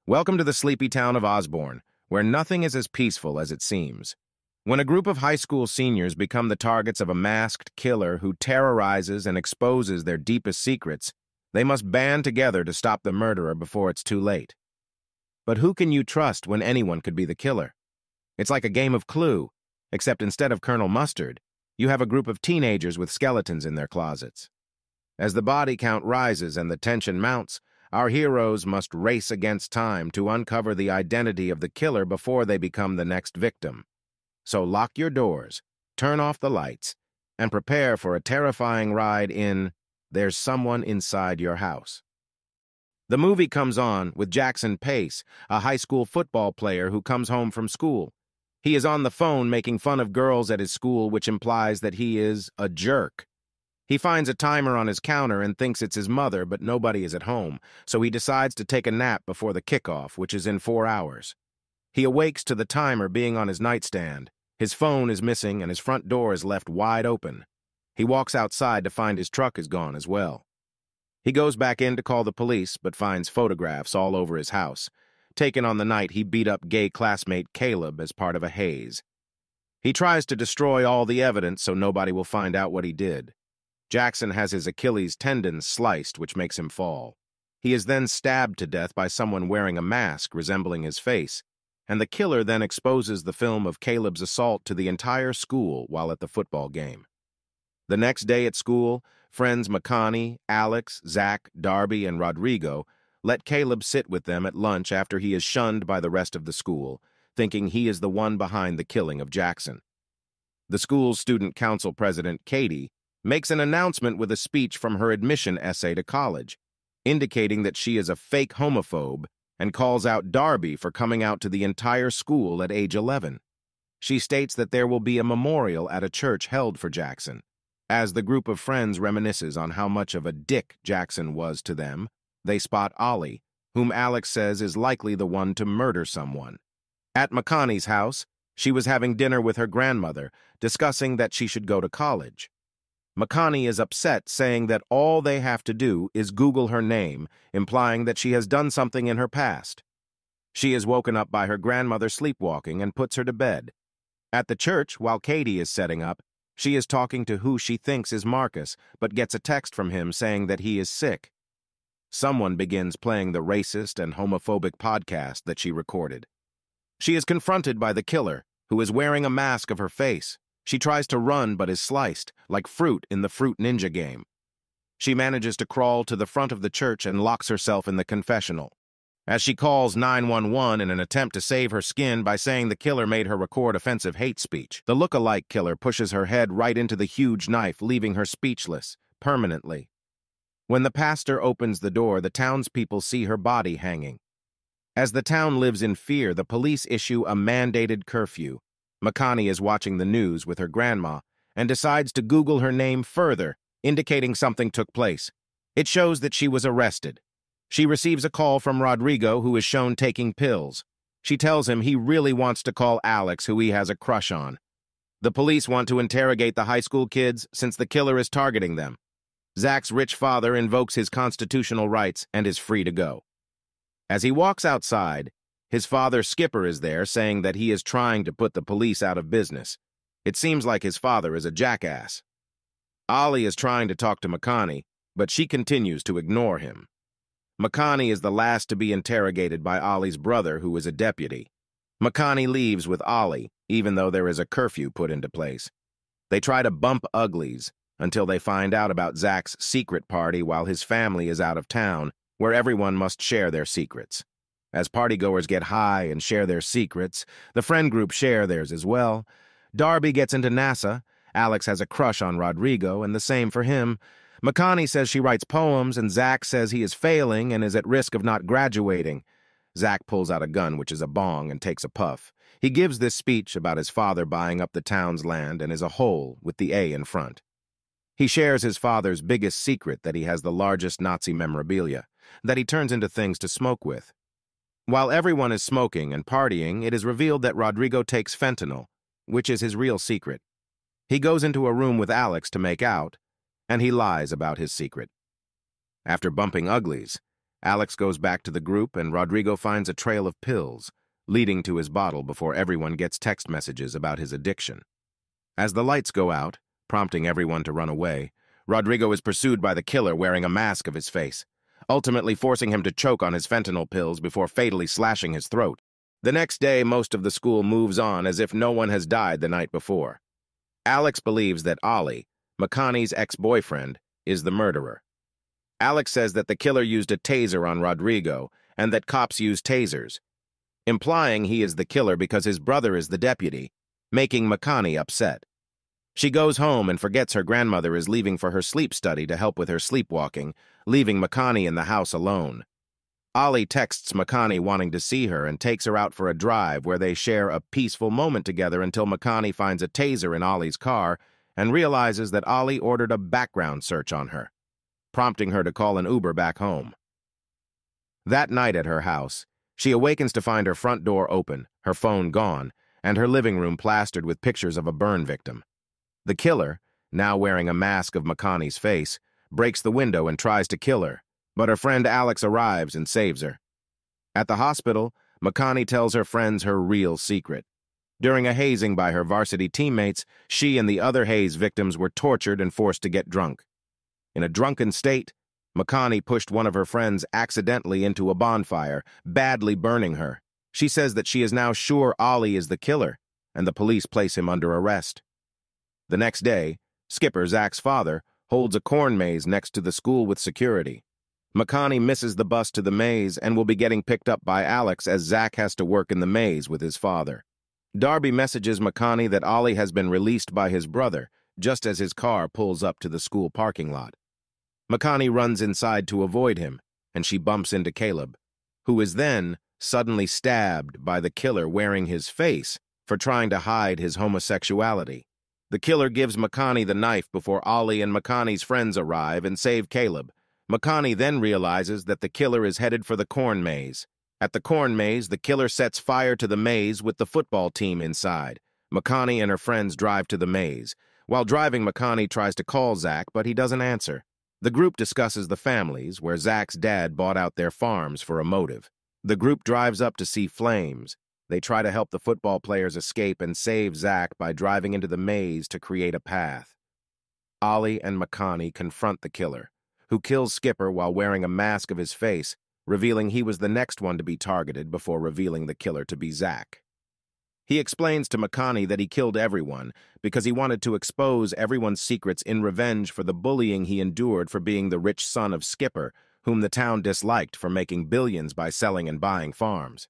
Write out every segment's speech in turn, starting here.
Welcome to the sleepy town of Osborne, where nothing is as peaceful as it seems. When a group of high school seniors become the targets of a masked killer who terrorizes and exposes their deepest secrets, they must band together to stop the murderer before it's too late. But who can you trust when anyone could be the killer? It's like a game of Clue, except instead of Colonel Mustard, you have a group of teenagers with skeletons in their closets. As the body count rises and the tension mounts, our heroes must race against time to uncover the identity of the killer before they become the next victim. So lock your doors, turn off the lights, and prepare for a terrifying ride in There's Someone Inside Your House. The movie comes on with Jackson Pace, a high school football player who comes home from school. He is on the phone making fun of girls at his school, which implies that he is a jerk. He finds a timer on his counter and thinks it's his mother, but nobody is at home, so he decides to take a nap before the kickoff, which is in 4 hours. He awakes to the timer being on his nightstand. His phone is missing and his front door is left wide open. He walks outside to find his truck is gone as well. He goes back in to call the police, but finds photographs all over his house, taken on the night he beat up gay classmate Caleb as part of a haze. He tries to destroy all the evidence so nobody will find out what he did. Jackson has his Achilles tendon sliced, which makes him fall. He is then stabbed to death by someone wearing a mask resembling his face, and the killer then exposes the film of Caleb's assault to the entire school while at the football game. The next day at school, friends McConney, Alex, Zach, Darby, and Rodrigo let Caleb sit with them at lunch after he is shunned by the rest of the school, thinking he is the one behind the killing of Jackson. The school's student council president, Katie, makes an announcement with a speech from her admission essay to college, indicating that she is a fake homophobe and calls out Darby for coming out to the entire school at age 11. She states that there will be a memorial at a church held for Jackson. As the group of friends reminisces on how much of a dick Jackson was to them, they spot Ollie, whom Alex says is likely the one to murder someone. At McConney's house, she was having dinner with her grandmother, discussing that she should go to college. McConney is upset, saying that all they have to do is Google her name, implying that she has done something in her past. She is woken up by her grandmother sleepwalking and puts her to bed. At the church, while Katie is setting up, she is talking to who she thinks is Marcus, but gets a text from him saying that he is sick. Someone begins playing the racist and homophobic podcast that she recorded. She is confronted by the killer, who is wearing a mask of her face. She tries to run but is sliced, like fruit in the Fruit Ninja game. She manages to crawl to the front of the church and locks herself in the confessional. As she calls 911 in an attempt to save her skin by saying the killer made her record offensive hate speech, the look-alike killer pushes her head right into the huge knife, leaving her speechless, permanently. When the pastor opens the door, the townspeople see her body hanging. As the town lives in fear, the police issue a mandated curfew. McConney is watching the news with her grandma and decides to Google her name further, indicating something took place. It shows that she was arrested. She receives a call from Rodrigo, who is shown taking pills. She tells him he really wants to call Alex, who he has a crush on. The police want to interrogate the high school kids since the killer is targeting them. Zach's rich father invokes his constitutional rights and is free to go. As he walks outside, his father, Skipper, is there, saying that he is trying to put the police out of business. It seems like his father is a jackass. Ollie is trying to talk to McConney, but she continues to ignore him. McConney is the last to be interrogated by Ollie's brother, who is a deputy. McConney leaves with Ollie, even though there is a curfew put into place. They try to bump uglies until they find out about Zach's secret party while his family is out of town, where everyone must share their secrets. As partygoers get high and share their secrets, the friend group share theirs as well. Darby gets into NASA, Alex has a crush on Rodrigo, and the same for him. McConney says she writes poems, and Zach says he is failing and is at risk of not graduating. Zach pulls out a gun, which is a bong, and takes a puff. He gives this speech about his father buying up the town's land and is a whole with the A in front. He shares his father's biggest secret, that he has the largest Nazi memorabilia, that he turns into things to smoke with. While everyone is smoking and partying, it is revealed that Rodrigo takes fentanyl, which is his real secret. He goes into a room with Alex to make out, and he lies about his secret. After bumping uglies, Alex goes back to the group and Rodrigo finds a trail of pills, leading to his bottle before everyone gets text messages about his addiction. As the lights go out, prompting everyone to run away, Rodrigo is pursued by the killer wearing a mask of his face, ultimately forcing him to choke on his fentanyl pills before fatally slashing his throat. The next day, most of the school moves on as if no one has died the night before. Alex believes that Ollie, Makani's ex-boyfriend, is the murderer. Alex says that the killer used a taser on Rodrigo and that cops use tasers, implying he is the killer because his brother is the deputy, making Makani upset. She goes home and forgets her grandmother is leaving for her sleep study to help with her sleepwalking, leaving Makani in the house alone. Ollie texts Makani wanting to see her and takes her out for a drive where they share a peaceful moment together until Makani finds a taser in Ollie's car and realizes that Ollie ordered a background search on her, prompting her to call an Uber back home. That night at her house, she awakens to find her front door open, her phone gone, and her living room plastered with pictures of a burn victim. The killer, now wearing a mask of Makani's face, breaks the window and tries to kill her, but her friend Alex arrives and saves her. At the hospital, Makani tells her friends her real secret. During a hazing by her varsity teammates, she and the other haze victims were tortured and forced to get drunk. In a drunken state, Makani pushed one of her friends accidentally into a bonfire, badly burning her. She says that she is now sure Ollie is the killer, and the police place him under arrest. The next day, Skipper, Zach's father, holds a corn maze next to the school with security. Makani misses the bus to the maze and will be getting picked up by Alex as Zach has to work in the maze with his father. Darby messages Makani that Ollie has been released by his brother, just as his car pulls up to the school parking lot. Makani runs inside to avoid him, and she bumps into Caleb, who is then suddenly stabbed by the killer wearing his face for trying to hide his homosexuality. The killer gives Makani the knife before Ollie and Makani's friends arrive and save Caleb. Makani then realizes that the killer is headed for the corn maze. At the corn maze, the killer sets fire to the maze with the football team inside. Makani and her friends drive to the maze. While driving, Makani tries to call Zach, but he doesn't answer. The group discusses the families, where Zach's dad bought out their farms for a motive. The group drives up to see flames. They try to help the football players escape and save Zach by driving into the maze to create a path. Ollie and Makani confront the killer, who kills Skipper while wearing a mask of his face, revealing he was the next one to be targeted before revealing the killer to be Zach. He explains to Makani that he killed everyone because he wanted to expose everyone's secrets in revenge for the bullying he endured for being the rich son of Skipper, whom the town disliked for making billions by selling and buying farms.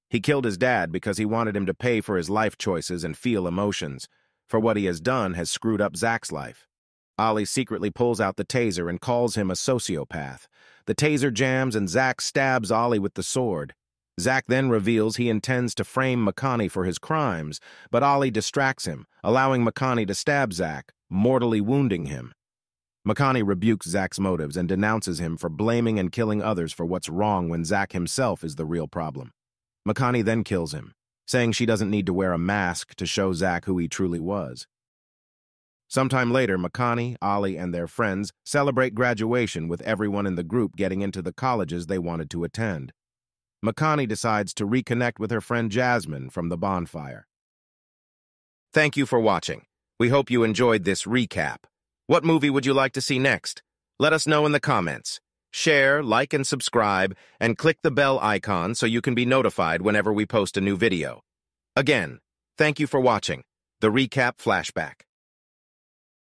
He killed his dad because he wanted him to pay for his life choices and feel emotions, for what he has done has screwed up Zach's life. Ollie secretly pulls out the taser and calls him a sociopath. The taser jams and Zach stabs Ollie with the sword. Zach then reveals he intends to frame Makani for his crimes, but Ollie distracts him, allowing Makani to stab Zach, mortally wounding him. Makani rebukes Zach's motives and denounces him for blaming and killing others for what's wrong when Zach himself is the real problem. Makani then kills him, saying she doesn't need to wear a mask to show Zach who he truly was. Sometime later, Makani, Ollie, and their friends celebrate graduation with everyone in the group getting into the colleges they wanted to attend. Makani decides to reconnect with her friend Jasmine from the bonfire. Thank you for watching. We hope you enjoyed this recap. What movie would you like to see next? Let us know in the comments. Share, like, and subscribe, and click the bell icon so you can be notified whenever we post a new video. Again, thank you for watching the Recap Flashback.